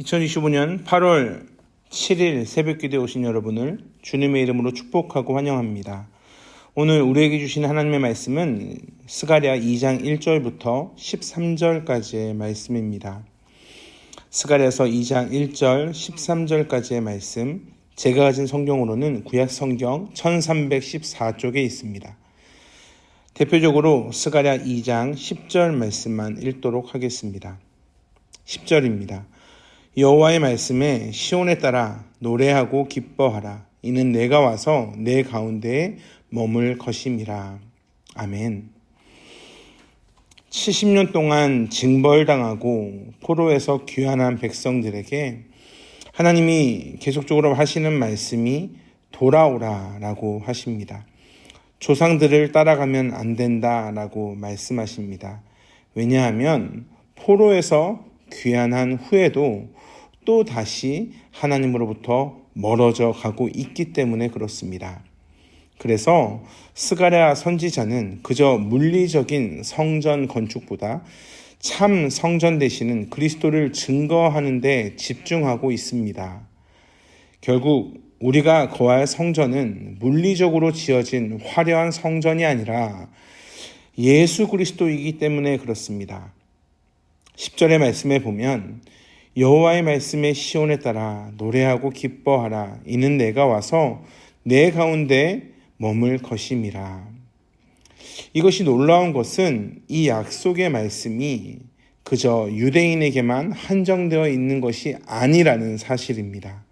2025년 8월 7일 새벽기도에 오신 여러분을 주님의 이름으로 축복하고 환영합니다. 오늘 우리에게 주신 하나님의 말씀은 스가랴 2장 1절부터 13절까지의 말씀입니다. 스가랴서 2장 1절 13절까지의 말씀, 제가 가진 성경으로는 구약 성경 1314쪽에 있습니다. 대표적으로 스가랴 2장 10절 말씀만 읽도록 하겠습니다. 10절입니다. 여호와의 말씀에 시온에 따라 노래하고 기뻐하라. 이는 내가 와서 내 가운데에 머물 것임이라. 아멘. 70년 동안 징벌당하고 포로에서 귀환한 백성들에게 하나님이 계속적으로 하시는 말씀이 돌아오라라고 하십니다. 조상들을 따라가면 안 된다라고 말씀하십니다. 왜냐하면 포로에서 귀환한 후에도 또 다시 하나님으로부터 멀어져 가고 있기 때문에 그렇습니다. 그래서 스가랴 선지자는 그저 물리적인 성전 건축보다 참 성전 되시는 그리스도를 증거하는 데 집중하고 있습니다. 결국 우리가 거할 성전은 물리적으로 지어진 화려한 성전이 아니라 예수 그리스도이기 때문에 그렇습니다. 10절의 말씀에 보면 여호와의 말씀에 시온에 따라 노래하고 기뻐하라. 이는 내가 와서 내 가운데 머물 것임이라. 이것이 놀라운 것은 이 약속의 말씀이 그저 유대인에게만 한정되어 있는 것이 아니라는 사실입니다.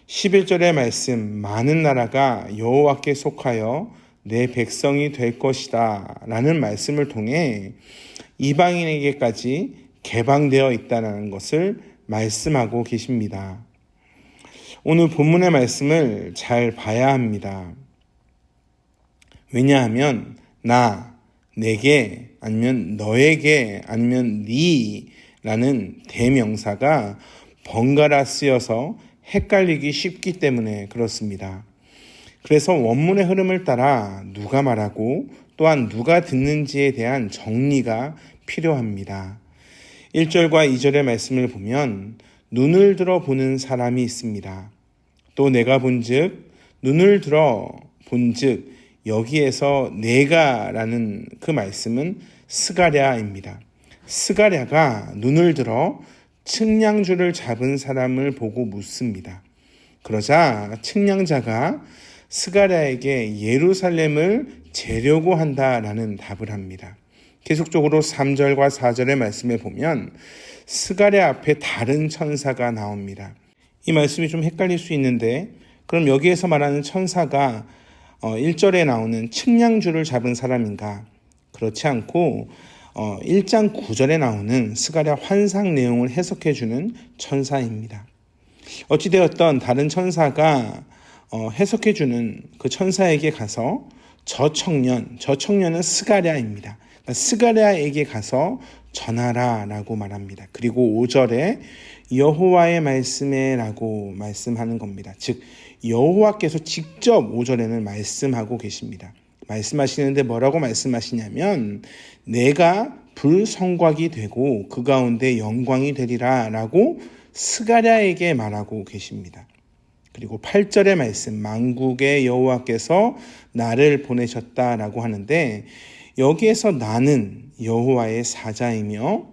11절의 말씀, 많은 나라가 여호와께 속하여 내 백성이 될 것이다 라는 말씀을 통해 이방인에게까지 개방되어 있다는 것을 말씀하고 계십니다. 오늘 본문의 말씀을 잘 봐야 합니다. 왜냐하면 나, 내게, 아니면 너에게, 아니면 니라는 대명사가 번갈아 쓰여서 헷갈리기 쉽기 때문에 그렇습니다. 그래서 원문의 흐름을 따라 누가 말하고 또한 누가 듣는지에 대한 정리가 필요합니다. 1절과 2절의 말씀을 보면 눈을 들어 보는 사람이 있습니다. 또 내가 본즉 눈을 들어 본즉 여기에서 내가라는 그 말씀은 스가랴입니다. 스가랴가 눈을 들어 측량줄을 잡은 사람을 보고 묻습니다. 그러자 측량자가 스가랴에게 예루살렘을 재려고 한다라는 답을 합니다. 계속적으로 3절과 4절의 말씀에 보면 스가랴 앞에 다른 천사가 나옵니다. 이 말씀이 좀 헷갈릴 수 있는데 그럼 여기에서 말하는 천사가 1절에 나오는 측량줄을 잡은 사람인가? 그렇지 않고 1장 9절에 나오는 스가랴 환상 내용을 해석해주는 천사입니다. 어찌되었던 다른 천사가 해석해주는 그 천사에게 가서 저 청년은 스가랴입니다. 그러니까 스가랴에게 가서 전하라 라고 말합니다. 그리고 5절에 여호와의 말씀에 라고 말씀하는 겁니다. 즉 여호와께서 직접 5절에는 말씀하고 계십니다. 말씀하시는데 뭐라고 말씀하시냐면 내가 불성곽이 되고 그 가운데 영광이 되리라 라고 스가랴에게 말하고 계십니다. 그리고 8절의 말씀, 만국의 여호와께서 나를 보내셨다라고 하는데 여기에서 나는 여호와의 사자이며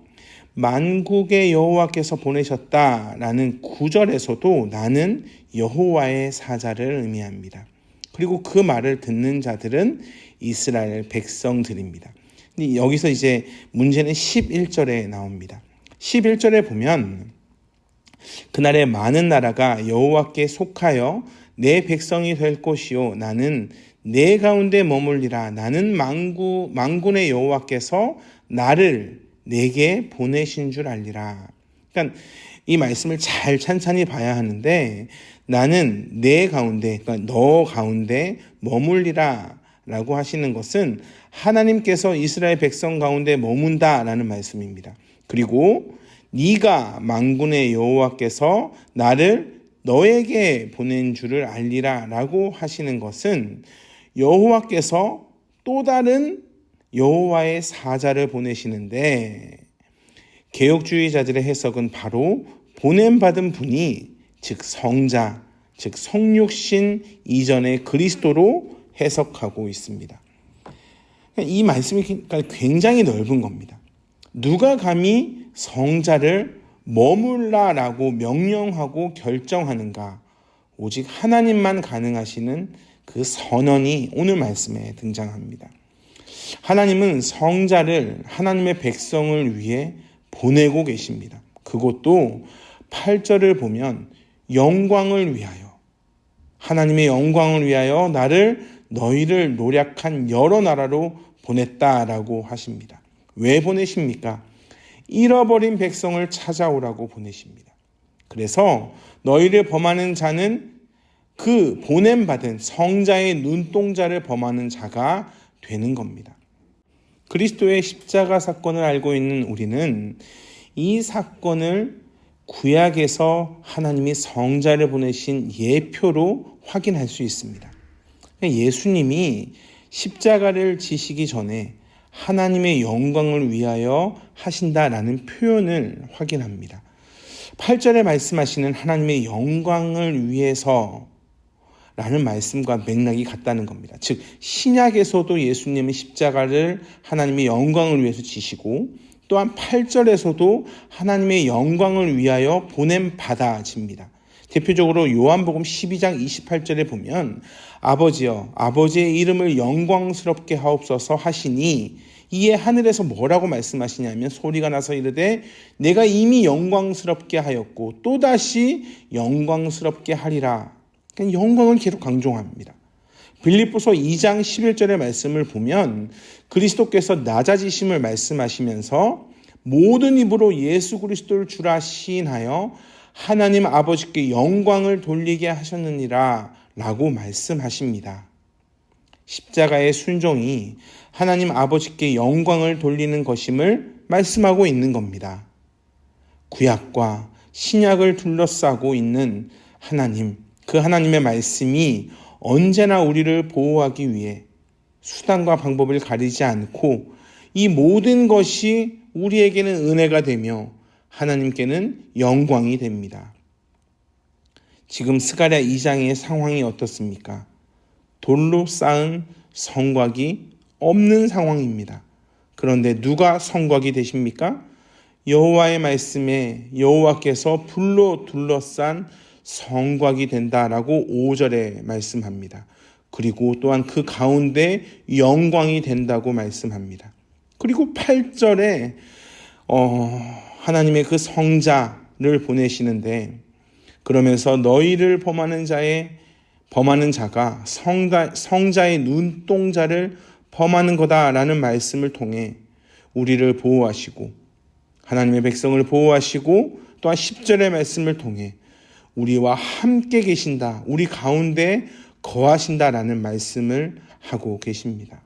만국의 여호와께서 보내셨다라는 9절에서도 나는 여호와의 사자를 의미합니다. 그리고 그 말을 듣는 자들은 이스라엘 백성들입니다. 여기서 이제 문제는 11절에 나옵니다. 11절에 보면 그날에 많은 나라가 여호와께 속하여 내 백성이 될 것이요 나는 내 가운데 머물리라. 나는 만군의 여호와께서 나를 내게 보내신 줄 알리라. 그러니까 이 말씀을 잘 찬찬히 봐야 하는데 나는 내 가운데, 그러니까 너 가운데 머물리라 라고 하시는 것은 하나님께서 이스라엘 백성 가운데 머문다라는 말씀입니다. 그리고 네가 만군의 여호와께서 나를 너에게 보낸 줄을 알리라 라고 하시는 것은 여호와께서 또 다른 여호와의 사자를 보내시는데 개혁주의자들의 해석은 바로 보냄받은 분이 즉 성자, 즉 성육신 이전의 그리스도로 해석하고 있습니다. 이 말씀이 굉장히 넓은 겁니다. 누가 감히 성자를 머물라라고 명령하고 결정하는가? 오직 하나님만 가능하시는 그 선언이 오늘 말씀에 등장합니다. 하나님은 성자를 하나님의 백성을 위해 보내고 계십니다. 그것도 8절을 보면 영광을 위하여, 하나님의 영광을 위하여 너희를 노략한 여러 나라로 보냈다라고 하십니다. 왜 보내십니까? 잃어버린 백성을 찾아오라고 보내십니다. 그래서 너희를 범하는 자는 그 보냄받은 성자의 눈동자를 범하는 자가 되는 겁니다. 그리스도의 십자가 사건을 알고 있는 우리는 이 사건을 구약에서 하나님이 성자를 보내신 예표로 확인할 수 있습니다. 예수님이 십자가를 지시기 전에 하나님의 영광을 위하여 하신다라는 표현을 확인합니다. 8절에 말씀하시는 하나님의 영광을 위해서 라는 말씀과 맥락이 같다는 겁니다. 즉 신약에서도 예수님은 십자가를 하나님의 영광을 위해서 지시고 또한 8절에서도 하나님의 영광을 위하여 보냄받아집니다. 대표적으로 요한복음 12장 28절에 보면 아버지여 아버지의 이름을 영광스럽게 하옵소서 하시니 이에 하늘에서 뭐라고 말씀하시냐면 소리가 나서 이르되 내가 이미 영광스럽게 하였고 또다시 영광스럽게 하리라. 영광을 계속 강조합니다. 빌립보서 2장 11절의 말씀을 보면 그리스도께서 낮아지심을 말씀하시면서 모든 입으로 예수 그리스도를 주라 시인하여 하나님 아버지께 영광을 돌리게 하셨느니라 라고 말씀하십니다. 십자가의 순종이 하나님 아버지께 영광을 돌리는 것임을 말씀하고 있는 겁니다. 구약과 신약을 둘러싸고 있는 하나님, 그 하나님의 말씀이 언제나 우리를 보호하기 위해 수단과 방법을 가리지 않고 이 모든 것이 우리에게는 은혜가 되며 하나님께는 영광이 됩니다. 지금 스가랴 2장의 상황이 어떻습니까? 돌로 쌓은 성곽이 없는 상황입니다. 그런데 누가 성곽이 되십니까? 여호와의 말씀에 여호와께서 불로 둘러싼 성곽이 된다라고 5절에 말씀합니다. 그리고 또한 그 가운데 영광이 된다고 말씀합니다. 그리고 8절에 하나님의 그 성자를 보내시는데 그러면서 너희를 범하는 자가 성자의 눈동자를 범하는 거다라는 말씀을 통해 우리를 보호하시고 하나님의 백성을 보호하시고 또한 10절의 말씀을 통해 우리와 함께 계신다, 우리 가운데 거하신다라는 말씀을 하고 계십니다.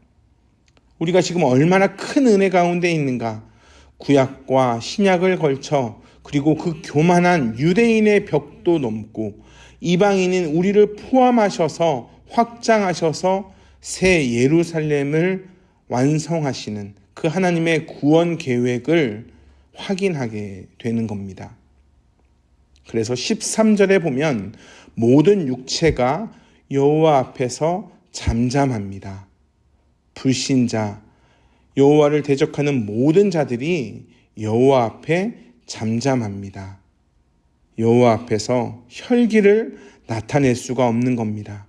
우리가 지금 얼마나 큰 은혜 가운데 있는가. 구약과 신약을 걸쳐 그리고 그 교만한 유대인의 벽도 넘고 이방인인 우리를 포함하셔서 확장하셔서 새 예루살렘을 완성하시는 그 하나님의 구원 계획을 확인하게 되는 겁니다. 그래서 13절에 보면 모든 육체가 여호와 앞에서 잠잠합니다. 불신자, 여호와를 대적하는 모든 자들이 여호와 앞에 잠잠합니다. 여호와 앞에서 혈기를 나타낼 수가 없는 겁니다.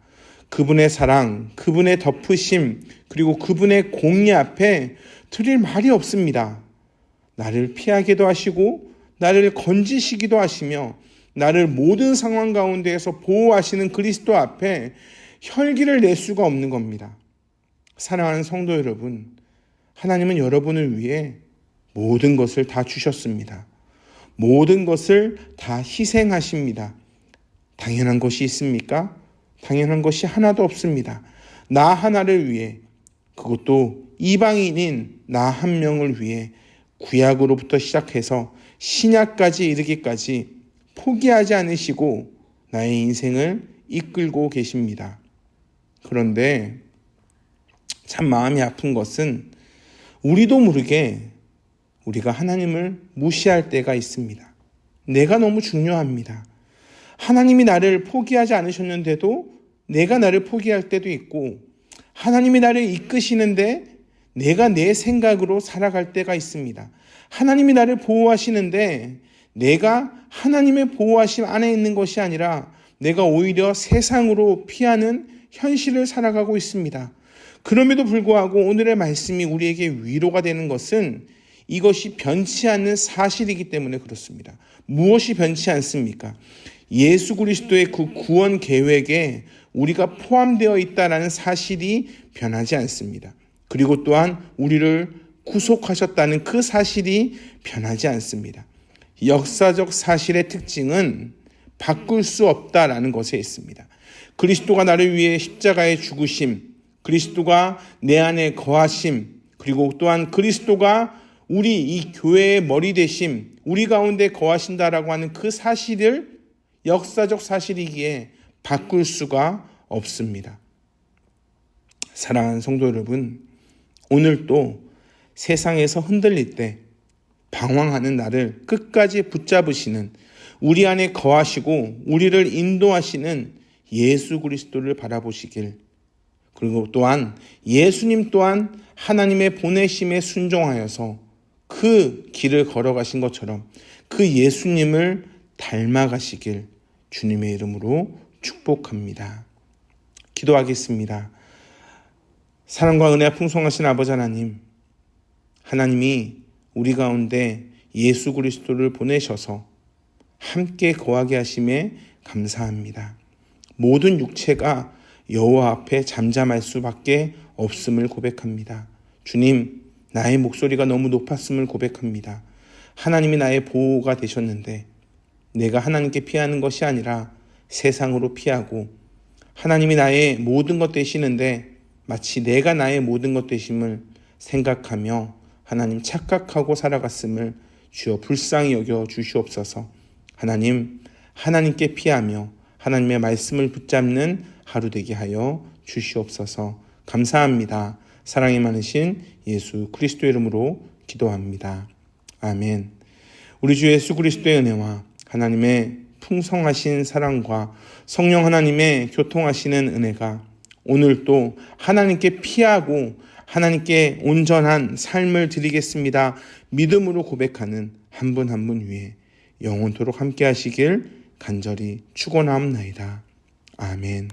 그분의 사랑, 그분의 덮으심, 그리고 그분의 공의 앞에 드릴 말이 없습니다. 나를 피하기도 하시고 나를 건지시기도 하시며 나를 모든 상황 가운데에서 보호하시는 그리스도 앞에 혈기를 낼 수가 없는 겁니다. 사랑하는 성도 여러분, 하나님은 여러분을 위해 모든 것을 다 주셨습니다. 모든 것을 다 희생하십니다. 당연한 것이 있습니까? 당연한 것이 하나도 없습니다. 나 하나를 위해, 그것도 이방인인 나 한 명을 위해 구약으로부터 시작해서 신약까지 이르기까지 포기하지 않으시고 나의 인생을 이끌고 계십니다. 그런데 참 마음이 아픈 것은 우리도 모르게 우리가 하나님을 무시할 때가 있습니다. 내가 너무 중요합니다. 하나님이 나를 포기하지 않으셨는데도 내가 나를 포기할 때도 있고, 하나님이 나를 이끄시는데 내가 내 생각으로 살아갈 때가 있습니다. 하나님이 나를 보호하시는데 내가 하나님의 보호하심 안에 있는 것이 아니라 내가 오히려 세상으로 피하는 현실을 살아가고 있습니다. 그럼에도 불구하고 오늘의 말씀이 우리에게 위로가 되는 것은 이것이 변치 않는 사실이기 때문에 그렇습니다. 무엇이 변치 않습니까? 예수 그리스도의 그 구원 계획에 우리가 포함되어 있다는 사실이 변하지 않습니다. 그리고 또한 우리를 구속하셨다는 그 사실이 변하지 않습니다. 역사적 사실의 특징은 바꿀 수 없다라는 것에 있습니다. 그리스도가 나를 위해 십자가에 죽으심, 그리스도가 내 안에 거하심, 그리고 또한 그리스도가 우리 이 교회의 머리 되심, 우리 가운데 거하신다라고 하는 그 사실을 역사적 사실이기에 바꿀 수가 없습니다. 사랑하는 성도 여러분, 오늘도 세상에서 흔들릴 때 방황하는 나를 끝까지 붙잡으시는, 우리 안에 거하시고 우리를 인도하시는 예수 그리스도를 바라보시길, 그리고 또한 예수님 또한 하나님의 보내심에 순종하여서 그 길을 걸어가신 것처럼 그 예수님을 닮아가시길 주님의 이름으로 축복합니다. 기도하겠습니다. 사랑과 은혜가 풍성하신 아버지 하나님, 하나님이 우리 가운데 예수 그리스도를 보내셔서 함께 거하게 하심에 감사합니다. 모든 육체가 여호와 앞에 잠잠할 수밖에 없음을 고백합니다. 주님, 나의 목소리가 너무 높았음을 고백합니다. 하나님이 나의 보호가 되셨는데 내가 하나님께 피하는 것이 아니라 세상으로 피하고, 하나님이 나의 모든 것 되시는데 마치 내가 나의 모든 것 되심을 생각하며 하나님 착각하고 살아갔음을 주여 불쌍히 여겨 주시옵소서. 하나님, 하나님께 피하며 하나님의 말씀을 붙잡는 하루 되게 하여 주시옵소서. 감사합니다. 사랑이 많으신 예수 그리스도 이름으로 기도합니다. 아멘. 우리 주 예수 그리스도의 은혜와 하나님의 풍성하신 사랑과 성령 하나님의 교통하시는 은혜가 오늘도 하나님께 피하고 하나님께 온전한 삶을 드리겠습니다. 믿음으로 고백하는 한 분 한 분 위에 영원토록 함께 하시길 간절히 축원하옵나이다. 아멘.